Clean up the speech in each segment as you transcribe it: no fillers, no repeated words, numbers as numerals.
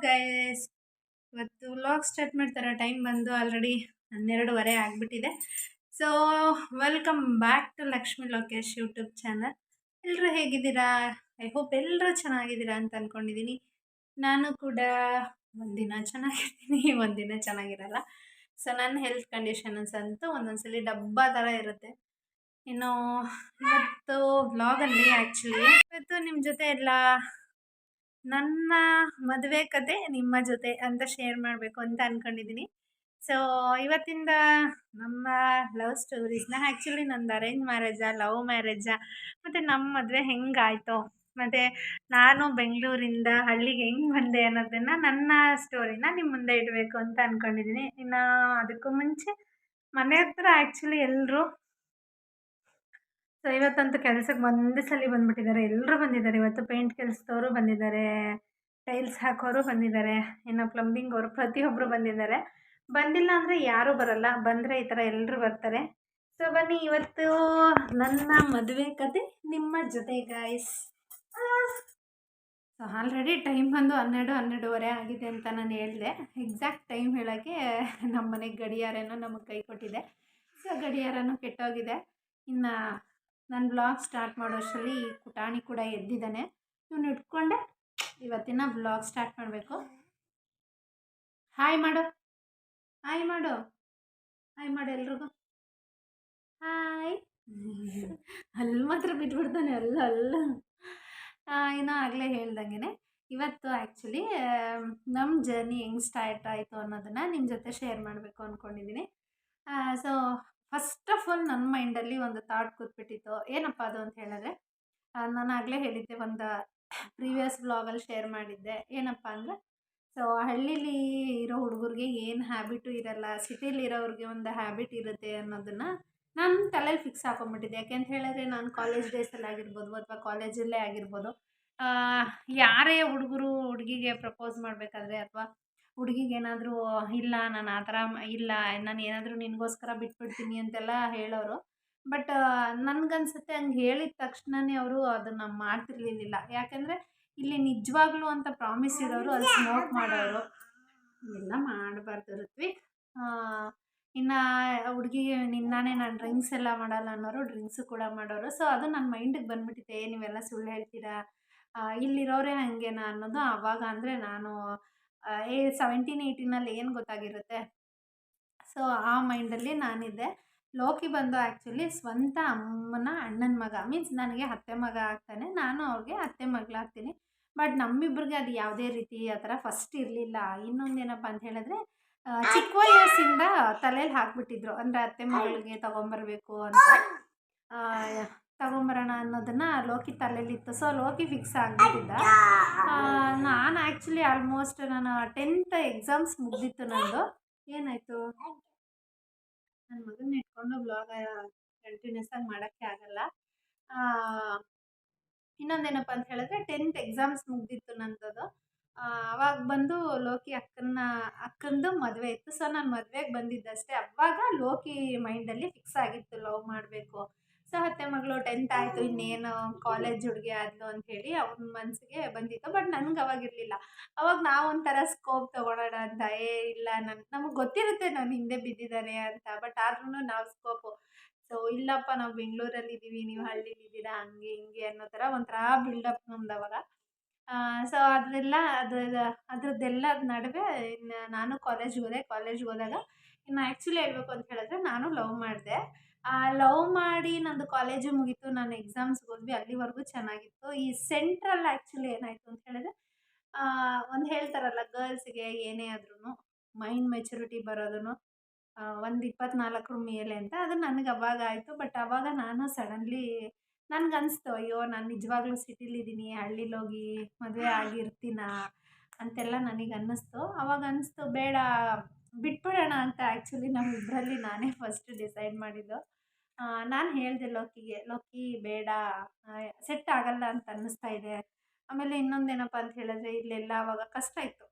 Guys, ಇವತ್ತು vlog start ಮಾಡ್ತಾರೆ. Time ಬಂದು ಆಲ್ರೆಡಿ 12:30 ಆಗಿಬಿಟ್ಟಿದೆ. So welcome back to Lakshmi Lokesh YouTube channel. ಎಲ್ಲರೂ ಹೇಗಿದ್ದೀರಾ? ಐ ಹೋಪ್ ಎಲ್ಲರೂ ಚೆನ್ನಾಗಿದ್ದೀರಾ ಅಂತ ಅಂದ್ಕೊಂಡಿದ್ದೀನಿ. ನಾನು ಕೂಡ ಒಂದಿನ ಚೆನ್ನಾಗಿರ್ತೀನಿ, ಒಂದಿನ ಚೆನ್ನಾಗಿರಲ್ಲ. ಸೊ ನನ್ನ ಹೆಲ್ತ್ ಕಂಡೀಷನ್ಸ್ ಅಂತೂ ಒಂದೊಂದ್ಸಲಿ ಡಬ್ಬ ಥರ ಇರುತ್ತೆ. ಇನ್ನು ಇವತ್ತು ವ್ಲಾಗಲ್ಲಿ ಇವತ್ತು ನಿಮ್ಮ ಜೊತೆ ಎಲ್ಲ ನನ್ನ ಮದುವೆ ಕತೆ ನಿಮ್ಮ ಜೊತೆ ಅಂತ ಶೇರ್ ಮಾಡಬೇಕು ಅಂತ ಅಂದ್ಕೊಂಡಿದ್ದೀನಿ. ಸೊ ಇವತ್ತಿಂದ ನಮ್ಮ ಲವ್ ಸ್ಟೋರೀಸ್ನ, ಆ್ಯಕ್ಚುಲಿ ನಂದು ಅರೇಂಜ್ ಮ್ಯಾರೇಜಾ, ಲವ್ ಮ್ಯಾರೇಜಾ, ಮತ್ತು ನಮ್ಮ ಮದುವೆ ಹೆಂಗಾಯಿತು, ಮತ್ತು ನಾನು ಬೆಂಗಳೂರಿಂದ ಹಳ್ಳಿಗೆ ಹೆಂಗೆ ಬಂದೆ ಅನ್ನೋದನ್ನು, ನನ್ನ ಸ್ಟೋರಿನ ನಿಮ್ಮ ಮುಂದೆ ಇಡಬೇಕು ಅಂತ ಅಂದ್ಕೊಂಡಿದ್ದೀನಿ. ಇನ್ನು ಅದಕ್ಕೂ ಮುಂಚೆ ಮನೆ ಹತ್ರ ಆ್ಯಕ್ಚುಲಿ ಎಲ್ಲರೂ ಸೊ ಇವತ್ತಂತೂ ಕೆಲಸಕ್ಕೆ ಒಂದೇ ಸಲ ಬಂದುಬಿಟ್ಟಿದ್ದಾರೆ. ಎಲ್ಲರೂ ಬಂದಿದ್ದಾರೆ. ಇವತ್ತು ಪೇಂಟ್ ಕೆಲಸದವರು ಬಂದಿದ್ದಾರೆ, ಟೈಲ್ಸ್ ಹಾಕೋರು ಬಂದಿದ್ದಾರೆ, ಇನ್ನು ಪ್ಲಂಬಿಂಗ್ ಅವರು ಪ್ರತಿಯೊಬ್ಬರು ಬಂದಿದ್ದಾರೆ. ಬಂದಿಲ್ಲ ಅಂದರೆ ಯಾರೂ ಬರಲ್ಲ, ಬಂದರೆ ಈ ಥರ ಎಲ್ಲರೂ ಬರ್ತಾರೆ. ಸೊ ಬನ್ನಿ, ಇವತ್ತು ನನ್ನ ಮದುವೆ ಕತೆ ನಿಮ್ಮ ಜೊತೆ ಗಾಯ್ಸ್. ಸೊ ಆಲ್ರೆಡಿ ಟೈಮ್ ಬಂದು 12:30 ಆಗಿದೆ ಅಂತ ನಾನು ಹೇಳಿದೆ. ಎಕ್ಸಾಕ್ಟ್ ಟೈಮ್ ಹೇಳೋಕ್ಕೆ ನಮ್ಮ ಮನೆಗೆ ಗಡಿಯಾರನೂ ನಮಗೆ ಕೈ ಕೊಟ್ಟಿದೆ. ಸೊ ಗಡಿಯಾರನೂ ಕೆಟ್ಟೋಗಿದೆ. ಇನ್ನು ನಾನು ಬ್ಲಾಗ್ ಸ್ಟಾರ್ಟ್ ಮಾಡೋಷ್ಟರಲ್ಲಿ ಪುಟಾಣಿ ಕೂಡ ಎದ್ದಿದ್ದಾನೆ. ಇವನು ಇಟ್ಕೊಂಡೆ ಇವತ್ತಿನ ಬ್ಲಾಗ್ ಸ್ಟಾರ್ಟ್ ಮಾಡಬೇಕು. ಹಾಯ್ ಮಾಡು, ಹಾಯ್ ಮಾಡು, ಹಾಯ್ ಮಾಡು ಎಲ್ರಿಗೂ ಹಾಯ್. ಅಲ್ಲಿ ಮಾತ್ರ ಬಿಟ್ಬಿಡ್ತಾನೆ, ಅಲ್ಲ ಇನ್ನೂ ಆಗಲೇ ಹೇಳ್ದಂಗೆ ಇವತ್ತು ಆ್ಯಕ್ಚುಲಿ ನಮ್ಮ ಜರ್ನಿ ಹೆಂಗೆ ಸ್ಟಾರ್ಟ್ ಆಯಿತು ಅನ್ನೋದನ್ನು ನಿಮ್ಮ ಜೊತೆ ಶೇರ್ ಮಾಡಬೇಕು ಅಂದ್ಕೊಂಡಿದ್ದೀನಿ. ಸೊ ಫಸ್ಟ್ ಆಫ್ ಆಲ್ ನನ್ನ ಮೈಂಡಲ್ಲಿ ಒಂದು ಥಾಟ್ ಕೂತ್ಬಿಟ್ಟಿತ್ತು. ಏನಪ್ಪ ಅದು ಅಂತ ಹೇಳಿದ್ರೆ, ನಾನು ಆಗಲೇ ಹೇಳಿದ್ದೆ, ಒಂದು ಪ್ರೀವಿಯಸ್ ಬ್ಲಾಗಲ್ಲಿ ಶೇರ್ ಮಾಡಿದ್ದೆ. ಏನಪ್ಪ ಅಂದರೆ, ಸೊ ಹಳ್ಳೀಲಿ ಇರೋ ಹುಡುಗರಿಗೆ ಏನು ಹ್ಯಾಬಿಟು ಇರಲ್ಲ, ಸಿಟಿಲಿ ಇರೋರಿಗೆ ಒಂದು ಹ್ಯಾಬಿಟ್ ಇರುತ್ತೆ ಅನ್ನೋದನ್ನು ನಾನು ತಲೆಯಲ್ಲಿ ಫಿಕ್ಸ್ ಹಾಕೊಂಡ್ಬಿಟ್ಟಿದ್ದೆ. ಯಾಕೆ ಅಂತ ಹೇಳಿದ್ರೆ, ನಾನು ಕಾಲೇಜ್ ಡೇಸಲ್ಲಿ ಆಗಿರ್ಬೋದು ಅಥವಾ ಕಾಲೇಜಲ್ಲೇ ಆಗಿರ್ಬೋದು, ಯಾರೇ ಹುಡುಗರು ಹುಡುಗಿಗೆ ಪ್ರಪೋಸ್ ಮಾಡಬೇಕಾದ್ರೆ ಅಥವಾ ಹುಡುಗಿಗೇನಾದರೂ ಇಲ್ಲ ನಾನು ಆ ಥರ ಇಲ್ಲ, ನಾನು ಏನಾದರೂ ನಿನಗೋಸ್ಕರ ಬಿಟ್ಬಿಡ್ತೀನಿ ಅಂತೆಲ್ಲ ಹೇಳೋರು. ಬಟ್ ನನಗನ್ಸುತ್ತೆ ಹಂಗೆ ಹೇಳಿದ ತಕ್ಷಣವೇ ಅವರು ಅದನ್ನು ಮಾಡ್ತಿರ್ಲಿಲ್ಲ. ಯಾಕೆಂದರೆ ಇಲ್ಲಿ ನಿಜವಾಗ್ಲೂ ಅಂತ ಪ್ರಾಮಿಸ್ ಇಡೋರು, ಅಲ್ಲಿ ಸ್ಮೋಕ್ ಮಾಡೋರು. ಎಲ್ಲ ಮಾಡಬಾರ್ದು ಋತ್ವಿಕ್. ಇನ್ನು ಹುಡುಗಿಗೆ ನಿನ್ನಾನೇ ನಾನು ಡ್ರಿಂಕ್ಸ್ ಎಲ್ಲ ಮಾಡಲ್ಲ ಅನ್ನೋರು ಡ್ರಿಂಕ್ಸು ಕೂಡ ಮಾಡೋರು. ಸೊ ಅದು ನನ್ನ ಮೈಂಡಿಗೆ ಬಂದುಬಿಟ್ಟಿದೆ, ನೀವೆಲ್ಲ ಸುಳ್ಳು ಹೇಳ್ತೀರಾ, ಇಲ್ಲಿರೋರೇ ಹಾಗೇನಾ ಅನ್ನೋದು. ಆವಾಗ ಅಂದರೆ ನಾನು 17-18 ಏನು ಗೊತ್ತಾಗಿರುತ್ತೆ. ಸೊ ಆ ಮೈಂಡಲ್ಲಿ ನಾನಿದ್ದೆ. ಲೋಕಿ ಬಂದು ಆ್ಯಕ್ಚುಲಿ ಸ್ವಂತ ಅಮ್ಮನ ಅಣ್ಣನ ಮಗ, ಮೀನ್ಸ್ ನನಗೆ ಅತ್ತೆ ಮಗ ಆಗ್ತಾನೆ, ನಾನು ಅವ್ರಿಗೆ ಅತ್ತೆ ಮಗಳಾಗ್ತೀನಿ. ಬಟ್ ನಮ್ಮಿಬ್ಬರಿಗೆ ಅದು ಯಾವುದೇ ರೀತಿ ಆ ಥರ ಫಸ್ಟ್ ಇರಲಿಲ್ಲ. ಇನ್ನೊಂದೇನಪ್ಪ ಅಂತ ಹೇಳಿದ್ರೆ, ಚಿಕ್ಕ ವಯಸ್ಸಿಂದ ತಲೆಯಲ್ಲಿ ಹಾಕ್ಬಿಟ್ಟಿದ್ರು, ಅಂದರೆ ಅತ್ತೆ ಮಗಳಿಗೆ ತೊಗೊಂಬರ್ಬೇಕು ಅಂತ, ತೊಗೊಂಬರೋಣ ಅನ್ನೋದನ್ನು ಲೋಕಿ ತಲೆಯಲ್ಲಿತ್ತು. ಸೊ ಲೋಕಿ ಫಿಕ್ಸ್ ಆಗಿಬಿಟ್ಟಿದ್ದ. ನಾನು ಆ್ಯಕ್ಚುಲಿ ಆಲ್ಮೋಸ್ಟ್ ನಾನು 10th ಎಕ್ಸಾಮ್ಸ್ ಮುಗ್ದಿತ್ತು ನಂದು. ಏನಾಯಿತು, ನನ್ನ ಮಗನ ಇಟ್ಕೊಂಡು ಬ್ಲಾಗ ಕಂಟಿನ್ಯೂಸ್ ಆಗಿ ಮಾಡೋಕ್ಕೆ ಆಗಲ್ಲ. ಇನ್ನೊಂದೇನಪ್ಪ ಅಂತ ಹೇಳಿದ್ರೆ, 10th ಎಕ್ಸಾಮ್ಸ್ ಮುಗ್ದಿತ್ತು ನಂದದು. ಅವಾಗ ಬಂದು ಲೋಕಿ ಅಕ್ಕಂದು ಮದುವೆ ಇತ್ತು. ಸೊ ನಾನು ಮದುವೆಗೆ ಬಂದಿದ್ದಷ್ಟೇ. ಅವಾಗ ಲೋಕಿ ಮೈಂಡಲ್ಲಿ ಫಿಕ್ಸ್ ಆಗಿತ್ತು ಲವ್ ಮಾಡಬೇಕು. ಸೊ ಅತ್ತೆ ಮಗಳು 10th ಆಯಿತು, ಇನ್ನೇನು ಕಾಲೇಜ್ ಹುಡುಗಿ ಆದ್ಲು ಅಂಥೇಳಿ ಅವ್ನ ಮನಸ್ಸಿಗೆ ಬಂದಿತ್ತು. ಬಟ್ ನನಗೆ ಅವಾಗಿರಲಿಲ್ಲ. ಅವಾಗ ನಾವು ಒಂಥರ ಸ್ಕೋಪ್ ತೊಗೊಳೋಣ ಅಂತ, ಇಲ್ಲ ನಮಗೆ ಗೊತ್ತಿರುತ್ತೆ ನಾನು ಹಿಂದೆ ಬಿದ್ದಿದ್ದಾನೆ ಅಂತ. ಬಟ್ ಆದ್ರೂ ನಾವು ಸ್ಕೋಪು, ಸೊ ಇಲ್ಲಪ್ಪ ನಾವು ಬೆಂಗಳೂರಲ್ಲಿ ಇದ್ದೀವಿ, ನೀವು ಹಳ್ಳಿಲಿದ್ದೀರಾ, ಹಂಗೆ ಹಿಂಗೆ ಅನ್ನೋ ಥರ ಒಂಥರ ಬಿಲ್ಡಪ್ ನಮ್ದು ಅವಾಗ. ಸೊ ಅದ್ರದ್ದೆಲ್ಲ ನಡುವೆ ಇನ್ನು ನಾನು ಕಾಲೇಜ್ಗೆ ಹೋದೆ. ಕಾಲೇಜ್ಗೆ ಹೋದಾಗ ಇನ್ನು ಆ್ಯಕ್ಚುಲಿ ಹೇಳ್ಬೇಕು ಅಂತ ಹೇಳಿದ್ರೆ, ನಾನು ಲವ್ ಮಾಡಿದೆ. ಲವ್ ಮಾಡಿ ನಂದು ಕಾಲೇಜು ಮುಗೀತು, ನಾನು ಎಕ್ಸಾಮ್ಸ್ಗೆ ಹೋದ್ವಿ, ಅಲ್ಲಿವರೆಗೂ ಚೆನ್ನಾಗಿತ್ತು. ಈ ಸೆಂಟ್ರಲ್ಲಿ ಆ್ಯಕ್ಚುಲಿ ಏನಾಯಿತು ಅಂತ ಹೇಳಿದ್ರೆ, ಒಂದು ಹೇಳ್ತಾರಲ್ಲ, ಗರ್ಲ್ಸ್ಗೆ ಏನೇ ಆದ್ರೂ ಮೈಂಡ್ ಮೆಚುರಿಟಿ ಬರೋದು ಒಂದು 24 ಮೇಲೆ ಅಂತ, ಅದು ನನಗೆ ಅವಾಗ ಆಯಿತು. ಬಟ್ ಆವಾಗ ನಾನು ಸಡನ್ಲಿ ನನಗನ್ನಿಸ್ತು, ಅಯ್ಯೋ ನಾನು ನಿಜವಾಗ್ಲೂ ಸಿಟಿಲಿದ್ದೀನಿ, ಹಳ್ಳಿಲೋಗಿ ಮದುವೆ ಆಗಿರ್ತೀನ ಅಂತೆಲ್ಲ ನನಗೆ ಅನ್ನಿಸ್ತು. ಅವಾಗ ಅನ್ನಿಸ್ತು, ಬೇಡ ಬಿಟ್ಬಿಡೋಣ ಅಂತ. ಆ್ಯಕ್ಚುಲಿ ನಮ್ಮಿಬ್ಬರಲ್ಲಿ ನಾನೇ ಫಸ್ಟ್ ಡಿಸೈಡ್ ಮಾಡಿದ್ದು. ನಾನು ಹೇಳಿದೆ ಲೋಕಿಗೆ, ಲೋಕಿ ಬೇಡ, ಸೆಟ್ ಆಗಲ್ಲ ಅಂತ ಅನ್ನಿಸ್ತಾ ಇದೆ. ಆಮೇಲೆ ಇನ್ನೊಂದೇನಪ್ಪ ಅಂತ ಹೇಳಿದ್ರೆ, ಇಲ್ಲೆಲ್ಲ ಆವಾಗ ಕಷ್ಟ ಇತ್ತು.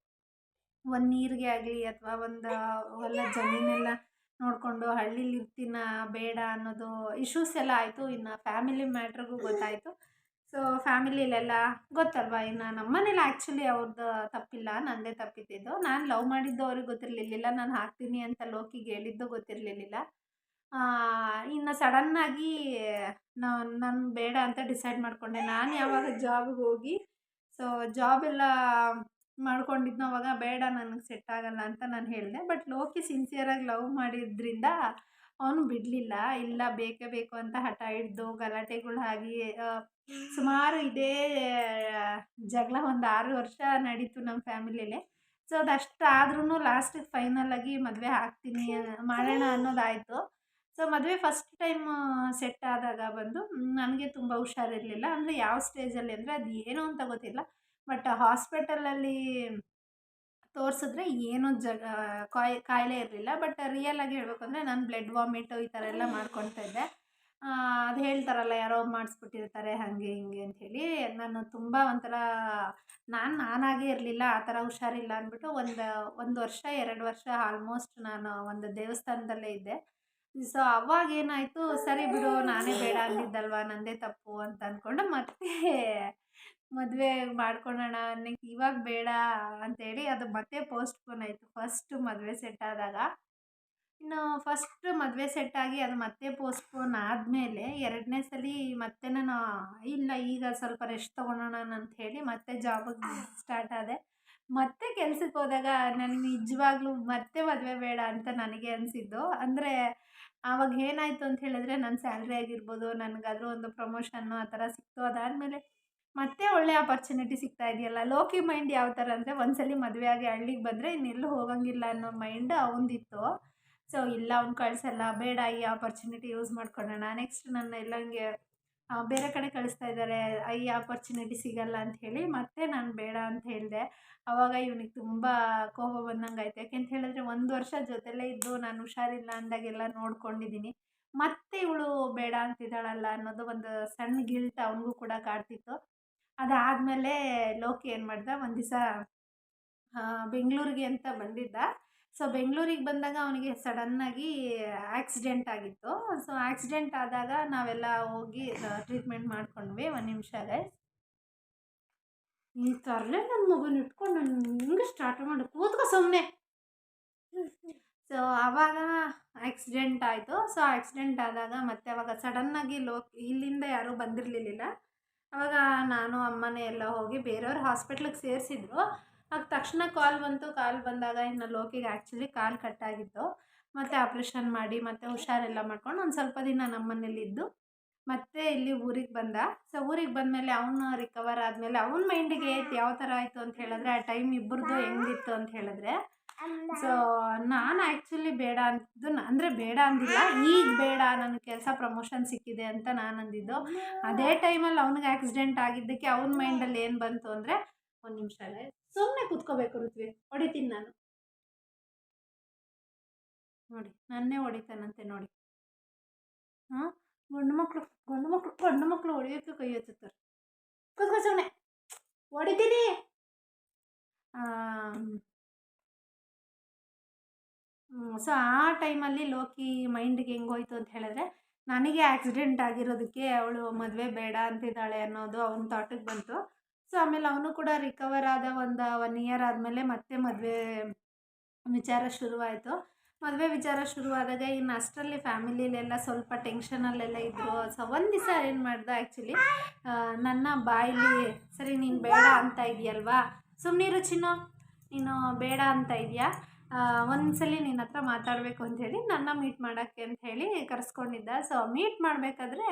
ಒಂದು ನೀರಿಗೆ ಆಗಲಿ ಅಥವಾ ಒಂದು ಹೊಲ ಜಮೀನೆಲ್ಲ ನೋಡಿಕೊಂಡು ಹಳ್ಳೀಲಿ ಇರ್ತೀನ ಬೇಡ ಅನ್ನೋದು ಇಶ್ಯೂಸ್ ಎಲ್ಲ ಆಯಿತು. ಇನ್ನು ಫ್ಯಾಮಿಲಿ ಮ್ಯಾಟ್ರಿಗೂ ಗೊತ್ತಾಯಿತು. ಸೊ ಫ್ಯಾಮಿಲಿಲೆಲ್ಲ ಗೊತ್ತಲ್ವಾ, ಇನ್ನು ನಮ್ಮ ಮನೇಲಿ ಆ್ಯಕ್ಚುಲಿ ಅವ್ರದ್ದು ತಪ್ಪಿಲ್ಲ, ನನ್ನದೇ ತಪ್ಪಿದ್ದಿದ್ದು. ನಾನು ಲವ್ ಮಾಡಿದ್ದು ಅವ್ರಿಗೆ ಗೊತ್ತಿರಲಿಲ್ಲ, ನಾನು ಹಾಕ್ತೀನಿ ಅಂತ ಲೋಕಿಗೆ ಹೇಳಿದ್ದು ಗೊತ್ತಿರಲಿಲ್ಲ. ಇನ್ನು ಸಡನ್ನಾಗಿ ನಾನು ಬೇಡ ಅಂತ ಡಿಸೈಡ್ ಮಾಡಿಕೊಂಡೆ. ನಾನು ಯಾವಾಗ ಜಾಬ್ಗೆ ಹೋಗಿ ಸೊ ಜಾಬೆಲ್ಲ ಮಾಡ್ಕೊಂಡಿದ್ನೋ ಅವಾಗ ಬೇಡ, ನನಗೆ ಸೆಟ್ ಆಗಲ್ಲ ಅಂತ ನಾನು ಹೇಳಿದೆ. ಬಟ್ ಲೋಕಿ ಸಿನ್ಸಿಯರಾಗಿ ಲವ್ ಮಾಡಿದ್ರಿಂದ ಅವನು ಬಿಡಲಿಲ್ಲ. ಇಲ್ಲ ಬೇಕೇ ಬೇಕು ಅಂತ ಹಠ ಹಿಡ್ದು ಗಲಾಟೆಗಳು ಆಗಿ ಸುಮಾರು ಇದೇ ಜಗಳ ಒಂದು 6 ವರ್ಷ ನಡೀತು ನಮ್ಮ ಫ್ಯಾಮಿಲಿಯಲ್ಲಿ. ಸೊ ಅದಷ್ಟಾದ್ರೂ ಲಾಸ್ಟಿಗೆ ಫೈನಲಾಗಿ ಮದುವೆ ಆಗ್ತೀನಿ ಮಾಡೋಣ ಅನ್ನೋದಾಯಿತು. ಸೊ ಮದುವೆ ಫಸ್ಟ್ ಟೈಮ್ ಸೆಟ್ ಆದಾಗ ಬಂದು ನನಗೆ ತುಂಬ ಹುಷಾರಿರಲಿಲ್ಲ. ಅಂದರೆ ಯಾವ ಸ್ಟೇಜಲ್ಲಿ ಅಂದರೆ ಅದು ಏನು ಅಂತ ಗೊತ್ತಿಲ್ಲ. ಬಟ್ ಹಾಸ್ಪಿಟಲಲ್ಲಿ ತೋರಿಸಿದ್ರೆ ಏನೂ ಕಾಯಿಲೆ ಇರಲಿಲ್ಲ. ಬಟ್ ರಿಯಲಾಗಿ ಹೇಳಬೇಕು ಅಂದರೆ ನಾನು ಬ್ಲಡ್ ವಾಮಿಟು ಈ ಥರ ಎಲ್ಲ ಮಾಡ್ಕೊಳ್ತಾ ಇದ್ದೆ. ಅದು ಹೇಳ್ತಾರಲ್ಲ, ಯಾರೋ ಮಾಡಿಸ್ಬಿಟ್ಟಿರ್ತಾರೆ ಹಾಗೆ ಹಿಂಗೆ ಅಂಥೇಳಿ. ನಾನು ತುಂಬ ಒಂಥರ ನಾನಾಗೇ ಇರಲಿಲ್ಲ, ಆ ಥರ ಹುಷಾರಿಲ್ಲ ಅಂದ್ಬಿಟ್ಟು ಒಂದು ವರ್ಷ 2 ವರ್ಷ ಆಲ್ಮೋಸ್ಟ್ ನಾನು ಒಂದು ದೇವಸ್ಥಾನದಲ್ಲೇ ಇದ್ದೆ. ಸೊ ಅವಾಗೇನಾಯಿತು, ಸರಿ ಬಿಡು ನಾನೇ ಬೇಡ ಅಂದಿದ್ದಲ್ವಾ, ನನ್ನದೇ ತಪ್ಪು ಅಂತ ಅಂದ್ಕೊಂಡು ಮತ್ತೆ ಮದುವೆ ಮಾಡ್ಕೊಳ್ಳೋಣ ಅನ್ನಕ್ಕೆ ಇವಾಗ ಬೇಡ ಅಂತೇಳಿ ಅದು ಮತ್ತೆ ಪೋಸ್ಟ್‌ಪೋನ್ ಆಯಿತು. ಫಸ್ಟ್ ಮದುವೆ ಸೆಟ್ ಆದಾಗ. ಇನ್ನು ಫಸ್ಟ್ ಮದುವೆ ಸೆಟ್ ಆಗಿ ಅದು ಮತ್ತೆ ಪೋಸ್ಟ್‌ಪೋನ್ ಆದಮೇಲೆ 2ನೇ ಸಲ ಮತ್ತೆ ನಾನು ಇಲ್ಲ ಈಗ ಸ್ವಲ್ಪ ರೆಸ್ಟ್ ತೊಗೊಳೋಣ ಅಂತ ಹೇಳಿ ಮತ್ತೆ ಜಾಬಿಗೆ ಸ್ಟಾರ್ಟ್ ಆದೆ. ಮತ್ತೆ ಕೆಲ್ಸಕ್ಕೆ ಹೋದಾಗ ನನಗೆ ನಿಜವಾಗ್ಲೂ ಮತ್ತೆ ಮದುವೆ ಬೇಡ ಅಂತ ನನಗೆ ಅನಿಸಿದ್ದು. ಅಂದರೆ ಆವಾಗ ಏನಾಯಿತು ಅಂತ ಹೇಳಿದ್ರೆ, ನನ್ನ ಸ್ಯಾಲ್ರಿ ಆಗಿರ್ಬೋದು, ನನಗಾದರೂ ಒಂದು ಪ್ರಮೋಷನ್ನು ಆ ಥರ ಸಿಕ್ತು. ಅದಾದಮೇಲೆ ಮತ್ತೆ ಒಳ್ಳೆ ಆಪರ್ಚುನಿಟಿ ಸಿಗ್ತಾ ಇದೆಯಲ್ಲ. ಲೋಕಿ ಮೈಂಡ್ ಯಾವ ಥರ ಅಂದರೆ, ಒಂದ್ಸಲಿ ಮದುವೆ ಆಗಿ ಹಳ್ಳಿಗೆ ಬಂದರೆ ಇನ್ನೆಲ್ಲೂ ಹೋಗಂಗಿಲ್ಲ ಅನ್ನೋ ಮೈಂಡ್ ಅವಂದಿತ್ತು. ಸೊ ಇಲ್ಲ ಅವ್ನು ಕಳಿಸಲ್ಲ, ಬೇಡ ಈ ಆಪರ್ಚುನಿಟಿ ಯೂಸ್ ಮಾಡ್ಕೊಳ್ಳೋಣ. ನೆಕ್ಸ್ಟ್ ನನ್ನ ಎಲ್ಲಂಗೆ ಬೇರೆ ಕಡೆ ಕಳಿಸ್ತಾ ಇದ್ದಾರೆ, ಈ ಆಪರ್ಚುನಿಟಿ ಸಿಗಲ್ಲ ಅಂತ ಹೇಳಿ ಮತ್ತೆ ನಾನು ಬೇಡ ಅಂತ ಹೇಳಿದೆ. ಆವಾಗ ಇವನಿಗೆ ತುಂಬ ಕೋಪ ಬಂದಂಗೆ ಆಯಿತು. ಯಾಕೆಂತ ಹೇಳಿದ್ರೆ 1 ವರ್ಷ ಜೊತೆಲೇ ಇದ್ದು ನಾನು ಹುಷಾರಿಲ್ಲ ಅಂದಾಗೆಲ್ಲ ನೋಡ್ಕೊಂಡಿದ್ದೀನಿ. ಮತ್ತೆ ಇವಳು ಬೇಡ ಅಂತಿದ್ದಾಳಲ್ಲ ಅನ್ನೋದು ಒಂದು ಸಣ್ಣ ಗಿಲ್ಟ್ ಅವನಿಗೂ ಕೂಡ ಕಾಡ್ತಿತ್ತು. ಅದಾದಮೇಲೆ ಲೋಕಿ ಏನು ಮಾಡ್ದ, ಒಂದು ದಿವಸ ಬೆಂಗಳೂರಿಗೆ ಅಂತ ಬಂದಿದ್ದ. ಸೊ ಬೆಂಗಳೂರಿಗೆ ಬಂದಾಗ ಅವನಿಗೆ ಸಡನ್ನಾಗಿ ಆಕ್ಸಿಡೆಂಟ್ ಆಗಿತ್ತು. ಸೊ ಆಕ್ಸಿಡೆಂಟ್ ಆದಾಗ ನಾವೆಲ್ಲ ಹೋಗಿ ಟ್ರೀಟ್ಮೆಂಟ್ ಮಾಡ್ಕೊಂಡ್ವಿ. 1 ನಿಮಿಷ ಗೈಸ್. ಈ ಥರಲೇ ನನ್ನ ಮಗನ ಇಟ್ಕೊಂಡು ನಾನು ಹಿಂಗೆ ಸ್ಟಾರ್ಟ್ ಮಾಡಿ ಕೂತ್ಕೋ ಸುಮ್ಮನೆ. ಸೊ ಆವಾಗ ಆಕ್ಸಿಡೆಂಟ್ ಆಯಿತು. ಸೊ ಆಕ್ಸಿಡೆಂಟ್ ಆದಾಗ ಮತ್ತೆ ಅವಾಗ ಸಡನ್ನಾಗಿ ಇಲ್ಲಿಂದ ಯಾರೂ ಬಂದಿರಲಿಲ್ಲ. ಆವಾಗ ನಾನು ಅಮ್ಮನೇ ಎಲ್ಲ ಹೋಗಿ ಬೇರೆಯವ್ರ ಹಾಸ್ಪಿಟ್ಲಿಗೆ ಸೇರಿಸಿದ್ರು. ಆಗ ತಕ್ಷಣ ಕಾಲ್ ಬಂತು. ಕಾಲ್ ಬಂದಾಗ ಇನ್ನು ಲೋಕಿಗೆ ಆ್ಯಕ್ಚುಲಿ ಕಾಲು ಕಟ್ಟಾಗಿತ್ತು. ಮತ್ತು ಆಪ್ರೇಷನ್ ಮಾಡಿ ಮತ್ತೆ ಹುಷಾರೆಲ್ಲ ಮಾಡ್ಕೊಂಡು ಒಂದು ಸ್ವಲ್ಪ ದಿನ ನಮ್ಮ ಮನೇಲಿದ್ದು ಮತ್ತೆ ಇಲ್ಲಿ ಊರಿಗೆ ಬಂದ. ಸೊ ಊರಿಗೆ ಬಂದಮೇಲೆ ಅವನು ರಿಕವರ್ ಆದಮೇಲೆ ಅವನ ಮೈಂಡಿಗೆ ಯಾವ ಥರ ಆಯಿತು ಅಂತ ಹೇಳಿದ್ರೆ, ಆ ಟೈಮ್ ಇಬ್ಬರದು ಹೆಂಗಿತ್ತು ಅಂತ ಹೇಳಿದ್ರೆ, ಸೊ ನಾನು ಆ್ಯಕ್ಚುಲಿ ಬೇಡ ಅಂತಿದ್ದು, ಅಂದರೆ ಬೇಡ ಅಂದಿಲ್ಲ, ಈಗ ಬೇಡ ನನಗೆ ಕೆಲಸ ಪ್ರಮೋಷನ್ ಸಿಕ್ಕಿದೆ ಅಂತ ನಾನು ಅಂದಿದ್ದು. ಅದೇ ಟೈಮಲ್ಲಿ ಅವ್ನಿಗೆ ಆಕ್ಸಿಡೆಂಟ್ ಆಗಿದ್ದಕ್ಕೆ ಅವನ ಮೈಂಡಲ್ಲಿ ಏನು ಬಂತು ಅಂದರೆ, 1 ನಿಮಿಷ ಸುಮ್ಮನೆ ಕೂತ್ಕೋಬೇಕು ಋತ್ವಿ, ಹೊಡಿತೀನಿ ನಾನು ನೋಡಿ, ನನ್ನೇ ಹೊಡಿತಾನಂತೆ ನೋಡಿ. ಹಾಂ, ಗಂಡು ಮಕ್ಕಳು ಹೊಡಿಯೋಕ್ಕೆ ಕೈ ಎತ್ತುತ್ತಾರೆ. ಕೂತ್ಕೋ ಸುಮ್ಮನೆ, ಹೊಡಿತೀನಿ. ಸೊ ಆ ಟೈಮಲ್ಲಿ ಲೋಕಿ ಮೈಂಡಿಗೆ ಹೆಂಗೋಯ್ತು ಅಂತ ಹೇಳಿದ್ರೆ, ನನಗೆ ಆಕ್ಸಿಡೆಂಟ್ ಆಗಿರೋದಕ್ಕೆ ಅವಳು ಮದುವೆ ಬೇಡ ಅಂತಿದ್ದಾಳೆ ಅನ್ನೋದು ಅವನ ಥಾಟಿಗೆ ಬಂತು. ಸೊ ಆಮೇಲೆ ಅವನು ಕೂಡ ರಿಕವರ್ ಆದ 1 ಇಯರ್ ಆದಮೇಲೆ ಮತ್ತೆ ಮದುವೆ ವಿಚಾರ ಶುರುವಾಯಿತು. ಮದುವೆ ವಿಚಾರ ಶುರುವಾದಾಗ ಇನ್ನು ಅಷ್ಟರಲ್ಲಿ ಫ್ಯಾಮಿಲಿಲೆಲ್ಲ ಸ್ವಲ್ಪ ಟೆನ್ಷನಲ್ಲೆಲ್ಲ ಇದ್ದರು. ಸೊ ಒಂದು ದಿವಸ ಏನು ಮಾಡ್ದೆ ಆ್ಯಕ್ಚುಲಿ, ನನ್ನ ಬಾಯಲ್ಲಿ, ಸರಿ ನೀನು ಬೇಡ ಅಂತ ಇದೆಯಲ್ವಾ, ಸುಮ್ಮನಿರು ಚಿನ್ನು, ನೀನು ಬೇಡ ಅಂತ ಇದೆಯಾ, ಒಂದ್ಸಲಿ ನಿನ್ನ ಹತ್ರ ಮಾತಾಡಬೇಕು ಅಂಥೇಳಿ ನನ್ನ ಮೀಟ್ ಮಾಡೋಕ್ಕೆ ಅಂಥೇಳಿ ಕರೆಸ್ಕೊಂಡಿದ್ದ. ಸೊ ಮೀಟ್ ಮಾಡಬೇಕಾದ್ರೆ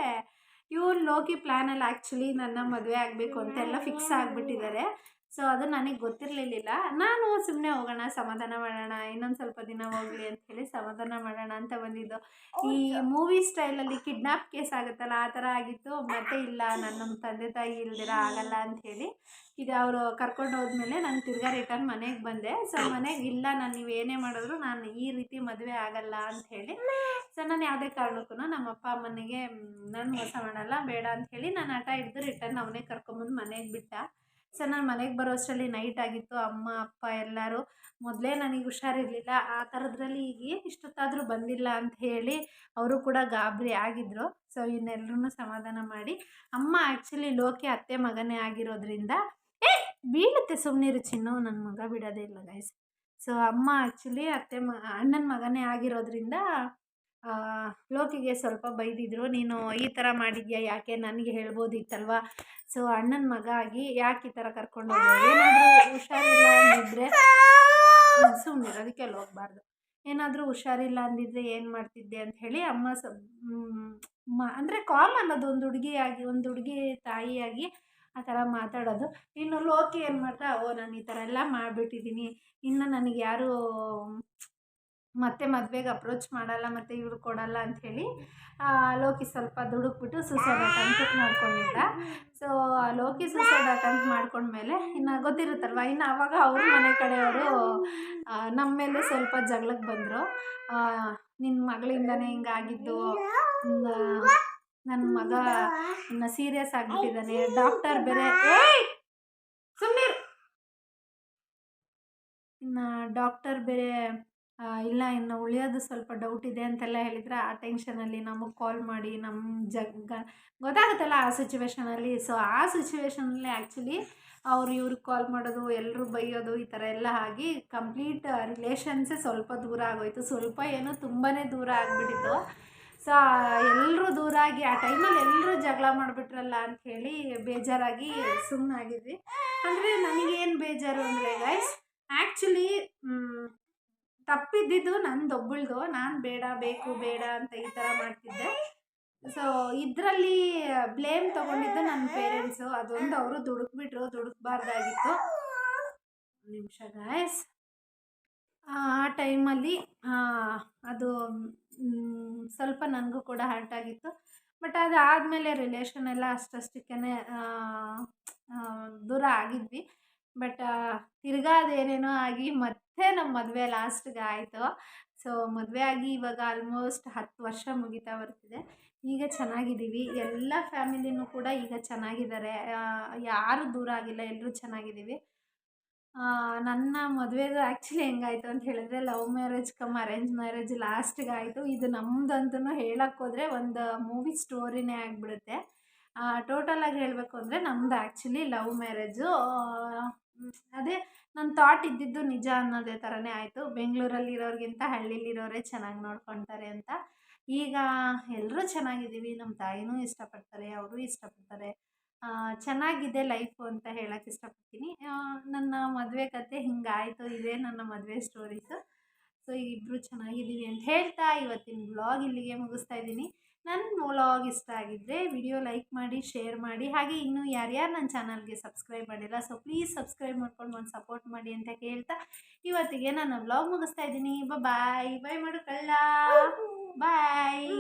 ಇವ್ರು ಲೋಕಿ ಪ್ಲ್ಯಾನಲ್ಲಿ ಆ್ಯಕ್ಚುಲಿ ನನ್ನ ಮದುವೆ ಆಗಬೇಕು ಅಂತೆಲ್ಲ ಫಿಕ್ಸ್ ಆಗಿಬಿಟ್ಟಿದ್ದಾರೆ. ಸೊ ಅದು ನನಗೆ ಗೊತ್ತಿರಲಿಲ್ಲ. ನಾನು ಸುಮ್ಮನೆ ಹೋಗೋಣ, ಸಮಾಧಾನ ಮಾಡೋಣ, ಇನ್ನೊಂದು ಸ್ವಲ್ಪ ದಿನ ಹೋಗಲಿ ಅಂಥೇಳಿ ಸಮಾಧಾನ ಮಾಡೋಣ ಅಂತ ಬಂದಿದ್ದು. ಈ ಮೂವಿ ಸ್ಟೈಲಲ್ಲಿ ಕಿಡ್ನಾಪ್ ಕೇಸ್ ಆಗುತ್ತಲ್ಲ, ಆ ಥರ ಆಗಿತ್ತು. ಮತ್ತು ಇಲ್ಲ, ನನ್ನ ತಂದೆ ತಾಯಿ ಇಲ್ದಿರ ಆಗಲ್ಲ ಅಂಥೇಳಿ ಇದು ಅವರು ಕರ್ಕೊಂಡು ಹೋದ್ಮೇಲೆ ನಾನು ತಿರ್ಗಾ ರಿಟರ್ನ್ ಮನೆಗೆ ಬಂದೆ. ಸೊ ಮನೆಗೆ ಇಲ್ಲ, ನಾನು ನೀವೇನೇ ಮಾಡಿದ್ರು ನಾನು ಈ ರೀತಿ ಮದುವೆ ಆಗಲ್ಲ ಅಂಥೇಳಿ. ಸೊ ನಾನು ಯಾವುದೇ ಕಾರಣಕ್ಕೂ ನಮ್ಮ ಅಪ್ಪ ಅಮ್ಮನಿಗೆ ನಾನು ಮೋಸ ಮಾಡಲ್ಲ, ಬೇಡ ಅಂಥೇಳಿ ನಾನು ಹಠ ಹಿಡಿದು ರಿಟರ್ನ್ ಅವನೇ ಕರ್ಕೊಂಬಂದು ಮನೆಗೆ ಬಿಟ್ಟ. ಸೊ ನಾನು ಮನೆಗೆ ಬರೋ ಅಷ್ಟರಲ್ಲಿ ನೈಟ್ ಆಗಿತ್ತು. ಅಮ್ಮ ಅಪ್ಪ ಎಲ್ಲರೂ ಮೊದಲೇ ನನಗೆ ಹುಷಾರಿರಲಿಲ್ಲ. ಆ ಥರದ್ರಲ್ಲಿ ಈಗ ಏನು ಇಷ್ಟೊತ್ತಾದರೂ ಬಂದಿಲ್ಲ ಅಂತ ಹೇಳಿ ಅವರು ಕೂಡ ಗಾಬರಿ ಆಗಿದ್ದರು. ಸೊ ಇನ್ನೆಲ್ಲರೂ ಸಮಾಧಾನ ಮಾಡಿ ಅಮ್ಮ ಆ್ಯಕ್ಚುಲಿ ಲೋಕಿ ಅತ್ತೆ ಮಗನೇ ಆಗಿರೋದ್ರಿಂದ ಬೀಳುತ್ತೆ ಸುಮ್ಮನಿರು ಚಿನ್ನು, ನನ್ನ ಮಗ ಬಿಡೋದೇ ಇಲ್ಲ ಗೈಸ್. ಸೊ ಅಮ್ಮ ಆ್ಯಕ್ಚುಲಿ ಅಣ್ಣನ ಮಗನೇ ಆಗಿರೋದ್ರಿಂದ ಲೋಕಿಗೆ ಸ್ವಲ್ಪ ಬೈದಿದ್ರು, ನೀನು ಈ ಥರ ಮಾಡಿದ್ಯಾ, ಯಾಕೆ ನನಗೆ ಹೇಳ್ಬೋದಿತ್ತಲ್ವ. ಸೊ ಅಣ್ಣನ ಮಗ ಆಗಿ ಯಾಕೆ ಈ ಥರ ಕರ್ಕೊಂಡೋಗಿ, ಏನಾದರೂ ಹುಷಾರಿಲ್ಲ ಅಂದಿದ್ರೆ ಸುಮ್ಮನೆ ಅದಕ್ಕೆ ಅಲ್ಲಿ ಹೋಗ್ಬಾರ್ದು, ಏನಾದರೂ ಹುಷಾರಿಲ್ಲ ಅಂದಿದ್ರೆ ಏನು ಮಾಡ್ತಿದ್ದೆ ಅಂತ ಹೇಳಿ ಅಮ್ಮ ಅಂದರೆ ಕಾಮನ್ ಅದು, ಒಂದು ಹುಡುಗಿ ತಾಯಿಯಾಗಿ ಆ ಥರ ಮಾತಾಡೋದು. ಇನ್ನು ಲೋಕಿ ಏನು ಮಾಡ್ತಾ, ನಾನು ಈ ಥರ ಎಲ್ಲ ಮಾಡಿಬಿಟ್ಟಿದ್ದೀನಿ, ಇನ್ನು ನನಗೆ ಯಾರೂ ಮತ್ತೆ ಮದುವೆಗೆ ಅಪ್ರೋಚ್ ಮಾಡಲ್ಲ ಮತ್ತು ಇವ್ರು ಕೊಡಲ್ಲ ಅಂಥೇಳಿ ಲೋಕಿ ಸ್ವಲ್ಪ ದುಡುಕ್ಬಿಟ್ಟು ಸೂಸೈಡ್ ಅಟೆಂಪ್ಟ್ ಮಾಡ್ಕೊಂಡಿದ್ದ. ಸೊ ಲೋಕಿ ಸೂಸೈಡ್ ಅಟೆಂಪ್ಟ್ ಮಾಡ್ಕೊಂಡ್ಮೇಲೆ ಇನ್ನು ಗೊತ್ತಿರುತ್ತಲ್ವ, ಇನ್ನು ಆವಾಗ ಅವ್ರ ಮನೆ ಕಡೆಯವರು ನಮ್ಮ ಮೇಲೆ ಸ್ವಲ್ಪ ಜಗಳಕ್ಕೆ ಬಂದರು. ನಿನ್ನ ಮಗಳಿಂದನೇ ಹಿಂಗಾಗಿದ್ದು, ನನ್ನ ಮಗ ಇನ್ನು ಸೀರಿಯಸ್ ಆಗಿಬಿಟ್ಟಿದ್ದಾನೆ, ಡಾಕ್ಟರ್ ಬೇರೆ ಸುಮ್ಮನೆ ಇನ್ನು ಡಾಕ್ಟರ್ ಬೇರೆ ಇಲ್ಲ, ಇನ್ನು ಉಳಿಯೋದು ಸ್ವಲ್ಪ ಡೌಟ್ ಇದೆ ಅಂತೆಲ್ಲ ಹೇಳಿದರೆ ಆ ಟೆನ್ಷನಲ್ಲಿ ನಮಗೆ ಕಾಲ್ ಮಾಡಿ ಗೊತ್ತಾಗುತ್ತಲ್ಲ ಆ ಸಿಚುವೇಷನಲ್ಲಿ. ಸೊ ಆ ಸಿಚುವೇಷನಲ್ಲಿ ಆ್ಯಕ್ಚುಲಿ ಇವ್ರಿಗೆ ಕಾಲ್ ಮಾಡೋದು, ಎಲ್ಲರೂ ಬೈಯೋದು, ಈ ಥರ ಎಲ್ಲ ಆಗಿ ಕಂಪ್ಲೀಟ್ ರಿಲೇಷನ್ಸೇ ಸ್ವಲ್ಪ ದೂರ ಆಗೋಯಿತು. ಸ್ವಲ್ಪ ಏನೋ ತುಂಬಾ ದೂರ ಆಗಿಬಿಟ್ಟಿತ್ತು. ಸೊ ಎಲ್ಲರೂ ದೂರ ಆಗಿ ಆ ಟೈಮಲ್ಲಿ ಎಲ್ಲರೂ ಜಗಳ ಮಾಡಿಬಿಟ್ರಲ್ಲ ಅಂಥೇಳಿ ಬೇಜಾರಾಗಿ ಸುಮ್ಮನಾಗಿದ್ವಿ. ಅಂದರೆ ನನಗೇನು ಬೇಜಾರು ಅಂದರೆ ಗೈಸ್, ಆ್ಯಕ್ಚುಲಿ ತಪ್ಪಿದ್ದಿದ್ದು ನಂದೊಬ್ಬಳ್ದು, ನಾನು ಬೇಕು ಬೇಡ ಅಂತ ಈ ಥರ ಮಾಡ್ತಿದ್ದೆ. ಸೊ ಇದರಲ್ಲಿ ಬ್ಲೇಮ್ ತೊಗೊಂಡಿದ್ದು ನನ್ನ ಪೇರೆಂಟ್ಸು. ಅದೊಂದು ಅವರು ದುಡುಕ್ಬಾರ್ದಾಗಿತ್ತು. ನಿಮಿಷ ಗೈಸ್, ಆ ಟೈಮಲ್ಲಿ ಅದು ಸ್ವಲ್ಪ ನನಗೂ ಕೂಡ ಹರ್ಟ್ ಆಗಿತ್ತು. ಬಟ್ ಅದಾದಮೇಲೆ ರಿಲೇಷನ್ ಎಲ್ಲ ಅಷ್ಟಕ್ಕೇ ದೂರ ಆಗಿದ್ವಿ. ಬಟ್ ತಿರ್ಗಾ ಅದೇನೇನೋ ಆಗಿ ಮತ್ತೆ ನಮ್ಮ ಮದುವೆ ಲಾಸ್ಟ್ಗೆ ಆಯಿತು. ಸೊ ಮದುವೆ ಆಗಿ ಇವಾಗ ಆಲ್ಮೋಸ್ಟ್ 10 ವರ್ಷ ಮುಗಿತಾ ಬರ್ತಿದೆ. ಈಗ ಚೆನ್ನಾಗಿದ್ದೀವಿ, ಎಲ್ಲ ಫ್ಯಾಮಿಲಿನೂ ಕೂಡ ಈಗ ಚೆನ್ನಾಗಿದ್ದಾರೆ, ಯಾರೂ ದೂರ ಆಗಿಲ್ಲ, ಎಲ್ಲರೂ ಚೆನ್ನಾಗಿದ್ದೀವಿ. ನನ್ನ ಮದುವೆದು ಆ್ಯಕ್ಚುಲಿ ಹೆಂಗಾಯಿತು ಅಂತ ಹೇಳಿದ್ರೆ, love marriage come arrange marriage ಲಾಸ್ಟಿಗೆ ಆಯಿತು. ಇದು ನಮ್ಮದಂತೂ ಹೇಳೋಕ್ಕೋದ್ರೆ ಒಂದು ಮೂವಿ ಸ್ಟೋರಿನೇ ಆಗಿಬಿಡುತ್ತೆ. ಟೋಟಲಾಗಿ ಹೇಳಬೇಕು ಅಂದರೆ ನಮ್ಮದು ಆ್ಯಕ್ಚುಲಿ ಲವ್ ಮ್ಯಾರೇಜು. ಅದೇ ನನ್ನ ಥಾಟ್ ಇದ್ದಿದ್ದು ನಿಜ ಅನ್ನೋದೇ ಥರನೇ ಆಯಿತು. ಬೆಂಗಳೂರಲ್ಲಿರೋರಿಗಿಂತ ಹಳ್ಳಿಲಿರೋರೇ ಚೆನ್ನಾಗಿ ನೋಡ್ಕೊತಾರೆ ಅಂತ. ಈಗ ಎಲ್ಲರೂ ಚೆನ್ನಾಗಿದ್ದೀವಿ, ನಮ್ಮ ತಾಯಿನೂ ಇಷ್ಟಪಡ್ತಾರೆ, ಅವರು ಇಷ್ಟಪಡ್ತಾರೆ, ಚೆನ್ನಾಗಿದೆ ಲೈಫು ಅಂತ ಹೇಳೋಕ್ಕೆ ಇಷ್ಟಪಡ್ತೀನಿ. ನನ್ನ ಮದುವೆ ಕತೆ ಹಿಂಗಾಯಿತು, ಇದೇ ನನ್ನ ಮದುವೆ ಸ್ಟೋರೀಸು. ಸೊ ಇಬ್ಬರು ಚೆನ್ನಾಗಿದ್ದೀವಿ ಅಂತ ಹೇಳ್ತಾ ಇವತ್ತಿನ ವ್ಲಾಗ್ ಇಲ್ಲಿಗೆ ಮುಗಿಸ್ತಾ ಇದ್ದೀನಿ. ನನ್ನ ವ್ಲಾಗ್ ಇಷ್ಟ ಆಗಿದ್ದರೆ ವಿಡಿಯೋ ಲೈಕ್ ಮಾಡಿ, ಶೇರ್ ಮಾಡಿ, ಹಾಗೆ ಇನ್ನೂ ಯಾರ್ಯಾರು ನನ್ನ ಚಾನಲ್ಗೆ ಸಬ್ಸ್ಕ್ರೈಬ್ ಮಾಡಿಲ್ಲ, ಸೊ ಪ್ಲೀಸ್ ಸಬ್ಸ್ಕ್ರೈಬ್ ಮಾಡ್ಕೊಂಡು ಒಂದು ಸಪೋರ್ಟ್ ಮಾಡಿ ಅಂತ ಕೇಳ್ತಾ ಇವತ್ತಿಗೆ ನಾನು ವ್ಲಾಗ್ ಮುಗಿಸ್ತಾ ಇದ್ದೀನಿ. ಬಾಯ್ ಮಾಡು ಕಳ್ಳ, ಬಾಯ್.